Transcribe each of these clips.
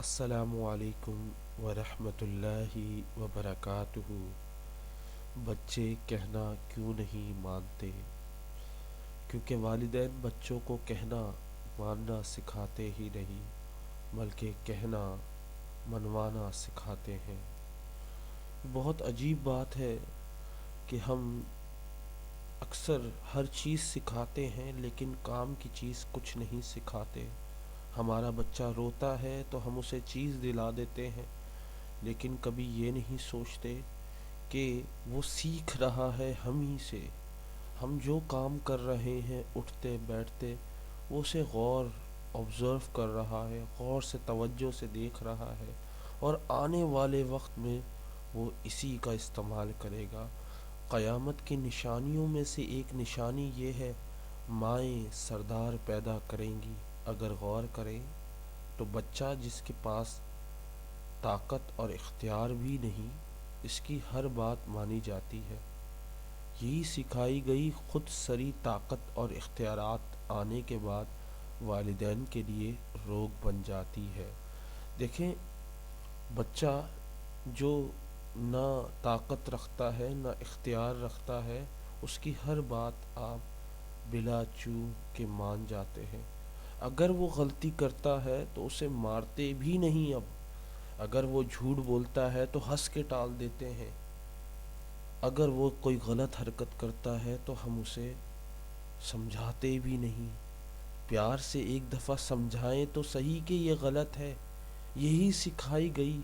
السلام علیکم ورحمۃ اللہ وبرکاتہ۔ بچے کہنا کیوں نہیں مانتے؟ کیونکہ والدین بچوں کو کہنا ماننا سکھاتے ہی نہیں بلکہ کہنا منوانا سکھاتے ہیں۔ بہت عجیب بات ہے کہ ہم اکثر ہر چیز سکھاتے ہیں لیکن کام کی چیز کچھ نہیں سکھاتے۔ ہمارا بچہ روتا ہے تو ہم اسے چیز دلا دیتے ہیں لیکن کبھی یہ نہیں سوچتے کہ وہ سیکھ رہا ہے ہم ہی سے۔ ہم جو کام کر رہے ہیں اٹھتے بیٹھتے، وہ اسے آبزرو کر رہا ہے، غور سے توجہ سے دیکھ رہا ہے، اور آنے والے وقت میں وہ اسی کا استعمال کرے گا۔ قیامت کی نشانیوں میں سے ایک نشانی یہ ہے، مائیں سردار پیدا کریں گی۔ اگر غور کریں تو بچہ جس کے پاس طاقت اور اختیار بھی نہیں، اس کی ہر بات مانی جاتی ہے۔ یہی سکھائی گئی خود سری طاقت اور اختیارات آنے کے بعد والدین کے لیے روگ بن جاتی ہے۔ دیکھیں، بچہ جو نہ طاقت رکھتا ہے نہ اختیار رکھتا ہے، اس کی ہر بات آپ بلا چوں کے مان جاتے ہیں۔ اگر وہ غلطی کرتا ہے تو اسے مارتے بھی نہیں اب۔ اگر وہ جھوٹ بولتا ہے تو ہنس کے ٹال دیتے ہیں۔ اگر وہ کوئی غلط حرکت کرتا ہے تو ہم اسے سمجھاتے بھی نہیں۔ پیار سے ایک دفعہ سمجھائیں تو صحیح کہ یہ غلط ہے۔ یہی سکھائی گئی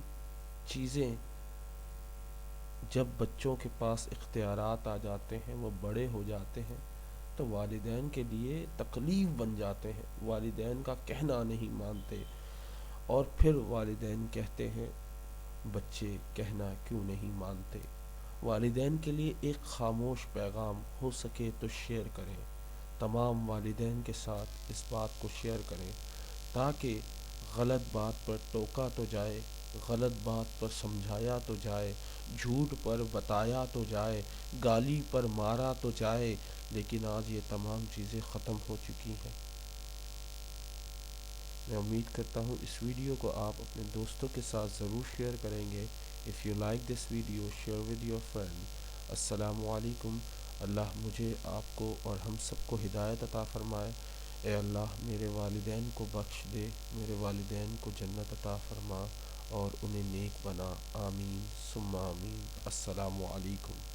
چیزیں جب بچوں کے پاس اختیارات آ جاتے ہیں، وہ بڑے ہو جاتے ہیں تو والدین کے لیے تکلیف بن جاتے ہیں۔ والدین کا کہنا نہیں مانتے، اور پھر والدین کہتے ہیں بچے کہنا کیوں نہیں مانتے۔ والدین کے لیے ایک خاموش پیغام، ہو سکے تو شیئر کریں۔ تمام والدین کے ساتھ اس بات کو شیئر کریں تاکہ غلط بات پر ٹوکا تو جائے، غلط بات پر سمجھایا تو جائے، جھوٹ پر بتایا تو جائے، گالی پر مارا تو جائے، لیکن آج یہ تمام چیزیں ختم ہو چکی ہیں۔ میں امید کرتا ہوں اس ویڈیو کو آپ اپنے دوستوں کے ساتھ ضرور شیئر کریں گے۔ If you like this video, share with your friend۔ السلام علیکم۔ اللہ مجھے، آپ کو اور ہم سب کو ہدایت عطا فرمائے۔ اے اللہ، میرے والدین کو بخش دے، میرے والدین کو جنت عطا فرما اور انہیں نیک بنا۔ آمین ثم آمین۔ السلام علیکم۔